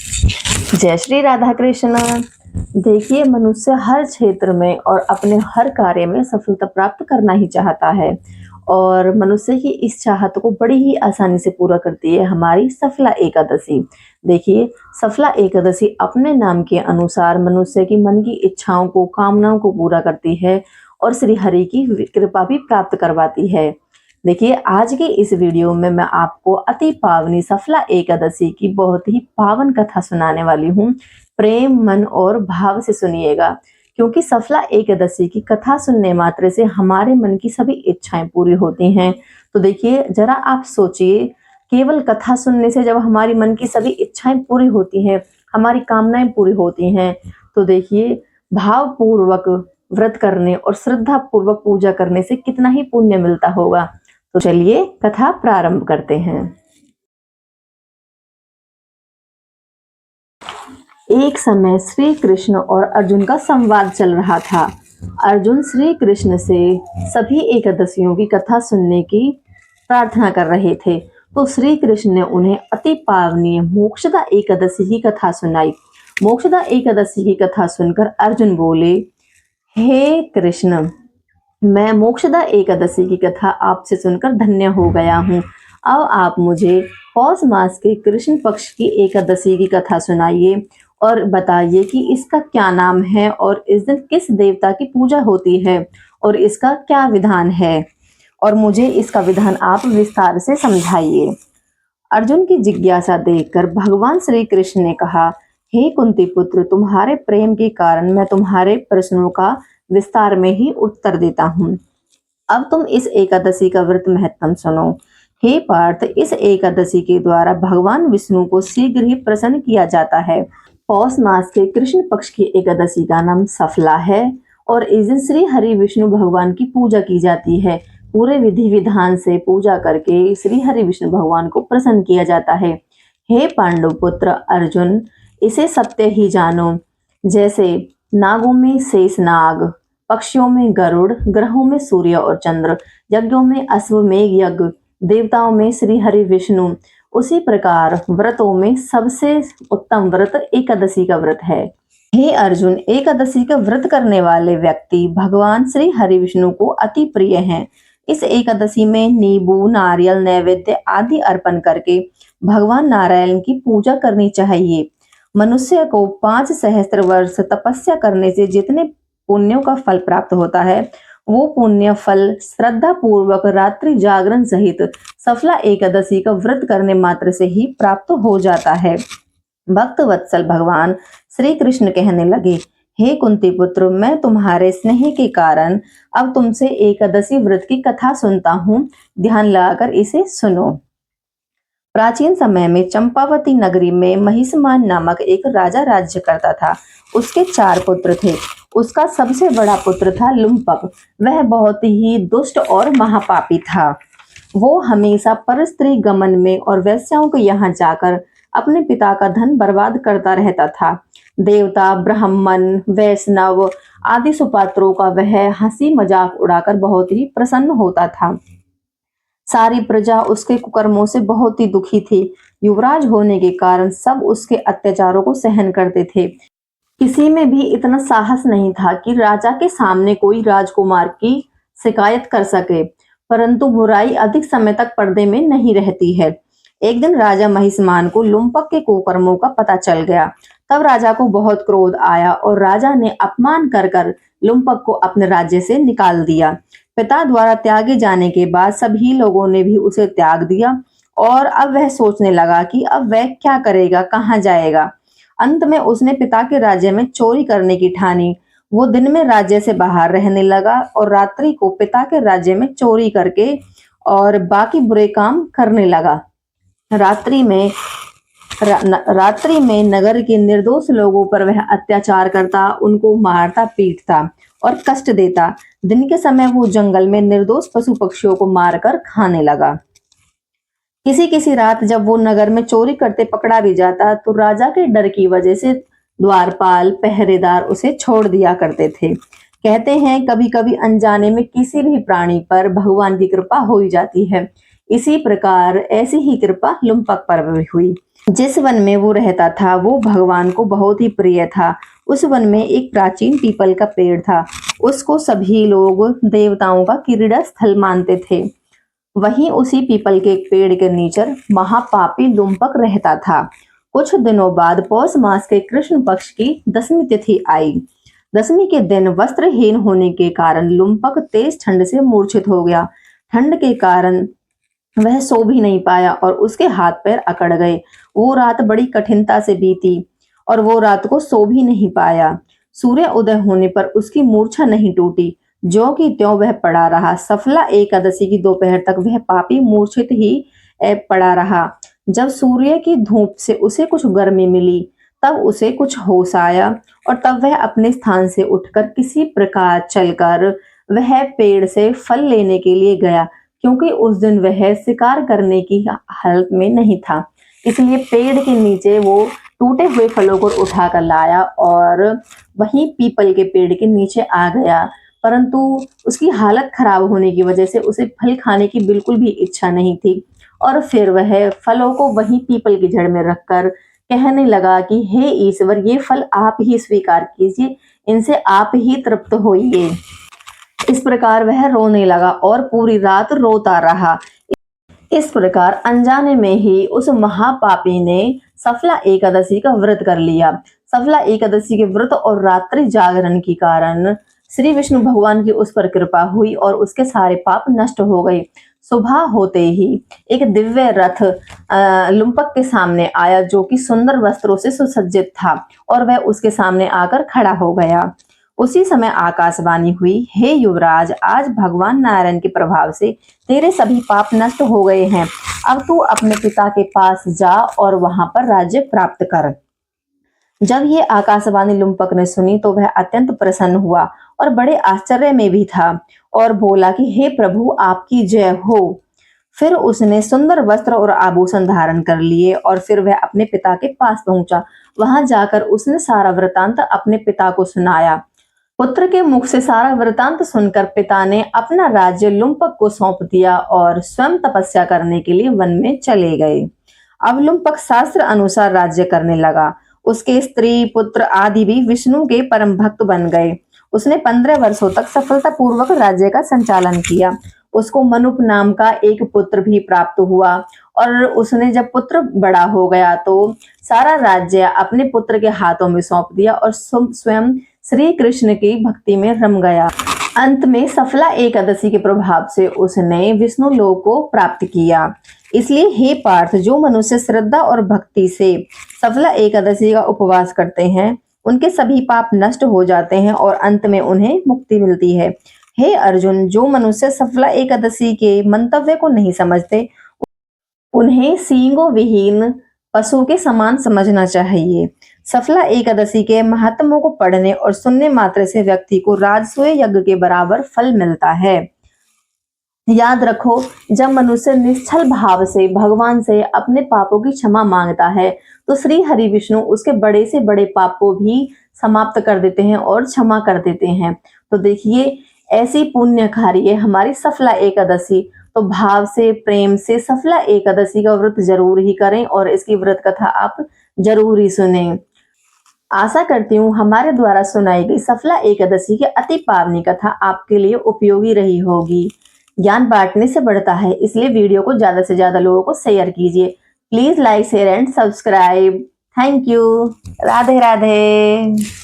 जय श्री राधा कृष्ण। देखिए, मनुष्य हर क्षेत्र में और अपने हर कार्य में सफलता प्राप्त करना ही चाहता है और मनुष्य की इस चाहत को बड़ी ही आसानी से पूरा करती है हमारी सफला एकादशी। देखिए, सफला एकादशी अपने नाम के अनुसार मनुष्य की मन की इच्छाओं को, कामनाओं को पूरा करती है और श्री हरि की कृपा भी प्राप्त करवाती है। देखिए, आज के इस वीडियो में मैं आपको अति पावनी सफला एकादशी की बहुत ही पावन कथा सुनाने वाली हूँ। प्रेम, मन और भाव से सुनिएगा, क्योंकि सफला एकादशी की कथा सुनने मात्र से हमारे मन की सभी इच्छाएं पूरी होती हैं। तो देखिए, जरा आप सोचिए, केवल कथा सुनने से जब हमारी मन की सभी इच्छाएं पूरी होती हैं, हमारी कामनाएं पूरी होती हैं, तो देखिए, भावपूर्वक व्रत करने और श्रद्धा पूर्वक पूजा करने से कितना ही पुण्य मिलता होगा। तो चलिए कथा प्रारंभ करते हैं। एक समय श्री कृष्ण और अर्जुन का संवाद चल रहा था। अर्जुन श्री कृष्ण से सभी एकादशियों की कथा सुनने की प्रार्थना कर रहे थे, तो श्री कृष्ण ने उन्हें अति पावनीय मोक्षदा एकादशी की कथा सुनाई। मोक्षदा एकादशी की कथा सुनकर अर्जुन बोले, हे कृष्ण, मैं मोक्षदा एकादशी की कथा आपसे सुनकर धन्य हो गया हूँ। अब आप मुझे पौष मास के कृष्ण पक्ष की एकादशी की कथा सुनाइए और बताइए कि इसका क्या नाम है और इस दिन किस देवता की पूजा होती है और इसका क्या विधान है, और मुझे इसका विधान आप विस्तार से समझाइए। अर्जुन की जिज्ञासा देखकर भगवान श्री कृष्ण ने कहा, हे कुंती पुत्र, तुम्हारे प्रेम के कारण मैं तुम्हारे प्रश्नों का विस्तार में ही उत्तर देता हूँ। अब तुम इस एकादशी का व्रत महत्तम सुनो। हे पार्थ, इस एकादशी के द्वारा भगवान विष्णु को शीघ्र ही प्रसन्न किया जाता है। पौष मास के कृष्ण पक्ष की एकादशी का नाम सफला है और इस दिन श्री हरि विष्णु भगवान की पूजा की जाती है। पूरे विधि विधान से पूजा करके श्री हरि विष्णु भगवान को प्रसन्न किया जाता है। हे पांडु पुत्र अर्जुन, इसे सत्य ही जानो। जैसे नागों में शेष नाग, पक्षियों में गरुड़, ग्रहों में सूर्य और चंद्र, यज्ञों में अश्वमेघ यज्ञ, देवताओं में श्री हरि विष्णु, उसी प्रकार व्रतों में सबसे उत्तम व्रत एकादशी का व्रत है। हे अर्जुन, एकादशी का व्रत करने वाले व्यक्ति भगवान श्री हरि विष्णु को अति प्रिय हैं। इस एकादशी में नींबू, नारियल, नैवेद्य आदि अर्पण करके भगवान नारायण की पूजा करनी चाहिए। मनुष्य को 5 सहस्त्र वर्ष तपस्या करने से जितने पुण्यों का फल प्राप्त होता है, वो पुण्य फल श्रद्धा पूर्वक रात्रि जागरण सहित सफला एकादशी का व्रत करने मात्र से ही प्राप्त हो जाता है। भक्त वत्सल भगवान श्री कृष्ण कहने लगे, हे कुंती पुत्र, मैं तुम्हारे स्नेह के कारण अब तुमसे एकादशी व्रत की कथा सुनता हूँ। ध्यान लगाकर इसे सुनो। प्राचीन समय में चंपावती नगरी में महिषमान नामक एक राजा राज्य करता था। उसके 4 पुत्र थे। उसका सबसे बड़ा पुत्र था लुम्पक। वह बहुत ही दुष्ट और महापापी था। वो हमेशा परस्त्री गमन में और वेश्याओं के यहाँ जाकर अपने पिता का धन बर्बाद करता रहता था। देवता, ब्राह्मण, वैष्णव आदि सुपात्रों का वह हंसी मजाक उड़ाकर बहुत ही प्रसन्न होता था। सारी प्रजा उसके कुकर्मों से बहुत ही दुखी थी। युवराज होने के कारण सब उसके अत्याचारों को सहन करते थे। किसी में भी इतना साहस नहीं था कि राजा के सामने कोई राजकुमार की शिकायत कर सके, परंतु बुराई अधिक समय तक पर्दे में नहीं रहती है। एक दिन राजा महिषमान को लुम्पक के कुकर्मों का पता चल गया। तब राजा को बहुत क्रोध आया और राजा ने अपमान कर कर लुम्पक को अपने राज्य से निकाल दिया। पिता द्वारा त्यागे जाने के बाद सभी लोगों ने भी उसे त्याग दिया और अब वह सोचने लगा कि अब वह क्या करेगा, कहाँ जाएगा। अंत में उसने पिता के राज्य में चोरी करने की ठानी। वो दिन में राज्य से बाहर रहने लगा और रात्रि को पिता के राज्य में चोरी करके और बाकी बुरे काम करने लगा। रात्रि में नगर के निर्दोष लोगों पर वह अत्याचार करता, उनको मारता, पीटता और कष्ट देता। दिन के समय वो जंगल में निर्दोष पशु पक्षियों को मारकर खाने लगा। किसी किसी रात जब वो नगर में चोरी करते पकड़ा भी जाता, तो राजा के डर की वजह से द्वारपाल, पहरेदार उसे छोड़ दिया करते थे। कहते हैं कभी कभी अनजाने में किसी भी प्राणी पर भगवान की कृपा हो ही जाती है। इसी प्रकार ऐसी ही कृपा लुम्पक पर भी हुई। जिस वन में वो रहता था वो भगवान को बहुत ही प्रिय था। उस वन में एक प्राचीन पीपल का पेड़ था। उसको सभी लोग देवताओं का क्रीड़ा स्थल मानते थे। वहीं उसी पीपल के एक पेड़ के नीचे महापापी लुम्पक रहता था। कुछ दिनों बाद पौष मास के कृष्ण पक्ष की 10वीं तिथि आई। 10वीं के दिन वस्त्रहीन होने के कारण लुम्पक तेज ठंड से मूर्छित हो गया। ठंड के कारण वह सो भी नहीं पाया और उसके हाथ पैर अकड़ गए। वो रात बड़ी कठिनता से बीती और वो रात को सो भी नहीं पाया। सूर्य उदय होने पर उसकी मूर्छा नहीं टूटी, ज्यों की त्यों वह पड़ा रहा। सफला एकादशी की दोपहर तक वह पापी मूर्छित ही पड़ा रहा। जब सूर्य की धूप से उसे कुछ गर्मी मिली तब उसे कुछ होश आया और तब वह अपने स्थान से उठकर किसी प्रकार चलकर वह पेड़ से फल लेने के लिए गया, क्योंकि उस दिन वह शिकार करने की हालत में नहीं था। इसलिए पेड़ के नीचे वो टूटे हुए फलों को उठाकर लाया और वहीं पीपल के पेड़ के नीचे आ गया। परंतु उसकी हालत खराब होने की वजह से उसे फल खाने की बिल्कुल भी इच्छा नहीं थी और फिर वह फलों को वहीं पीपल की जड़ में रखकर कहने लगा कि हे ईश्वर, ये फल आप ही स्वीकार कीजिए, इनसे आप ही तृप्त होइए। इस प्रकार वह रोने लगा और पूरी रात रोता रहा। इस प्रकार अनजाने में ही उस महापापी ने सफला एकादशी का व्रत कर लिया। सफला एकादशी के व्रत और रात्रि जागरण के कारण श्री विष्णु भगवान की उस पर कृपा हुई और उसके सारे पाप नष्ट हो गए। सुबह होते ही एक दिव्य रथ लुम्पक के सामने आया, जो कि सुंदर वस्त्रों से सुसज्जित था और वह उसके सामने आकर खड़ा हो गया। उसी समय आकाशवाणी हुई, हे युवराज, आज भगवान नारायण के प्रभाव से तेरे सभी पाप नष्ट हो गए हैं। अब तू अपने पिता के पास जा और वहां पर राज्य प्राप्त कर। जब ये आकाशवाणी लुम्पक ने सुनी तो वह अत्यंत प्रसन्न हुआ और बड़े आश्चर्य में भी था और बोला कि हे प्रभु, आपकी जय हो। फिर उसने सुंदर वस्त्र और आभूषण धारण कर लिए और फिर वह अपने पिता के पास पहुंचा। वहां जाकर उसने सारा वृतांत अपने पिता को सुनाया। पुत्र के मुख से सारा वृतांत सुनकर पिता ने अपना राज्य लुम्पक को सौंप दिया और स्वयं तपस्या करने के लिए वन में चले गए। अब लुम्पक शास्त्र अनुसार राज्य करने लगा। उसके स्त्री पुत्र आदि भी विष्णु के परम भक्त बन गए। उसने 15 वर्षों तक सफलतापूर्वक राज्य का संचालन किया। उसको मनुप नाम का एक पुत्र भी प्राप्त हुआ और उसने जब पुत्र बड़ा हो गया तो सारा राज्य अपने पुत्र के हाथों में सौंप दिया और स्वयं श्री कृष्ण की भक्ति में रम गया। अंत में सफला एकादशी के प्रभाव से उसने विष्णु लोक को प्राप्त किया। इसलिए हे पार्थ, जो मनुष्य श्रद्धा और भक्ति से सफला एकादशी का उपवास करते हैं उनके सभी पाप नष्ट हो जाते हैं और अंत में उन्हें मुक्ति मिलती है। हे अर्जुन, जो मनुष्य सफला एकादशी के मंतव्य को नहीं समझते उन्हें सींगों विहीन पशु के समान समझना चाहिए। सफला एकादशी के महात्म्यों को पढ़ने और सुनने मात्र से व्यक्ति को राजसूय यज्ञ के बराबर फल मिलता है। याद रखो, जब मनुष्य निश्चल भाव से भगवान से अपने पापों की क्षमा मांगता है तो श्री हरि विष्णु उसके बड़े से बड़े पाप को भी समाप्त कर देते हैं और क्षमा कर देते हैं। तो देखिए, ऐसी पुण्य कार्य हमारी सफला एकादशी। तो भाव से, प्रेम से सफला एकादशी का व्रत जरूर ही करें और इसकी व्रत कथा आप जरूर ही सुने। आशा करती हूँ हमारे द्वारा सुनाई गई सफला एकादशी की अति पावनी कथा आपके लिए उपयोगी रही होगी। ज्ञान बांटने से बढ़ता है, इसलिए वीडियो को ज्यादा से ज्यादा लोगों को शेयर कीजिए। Please like, share and subscribe. Thank you. Radhe Radhe.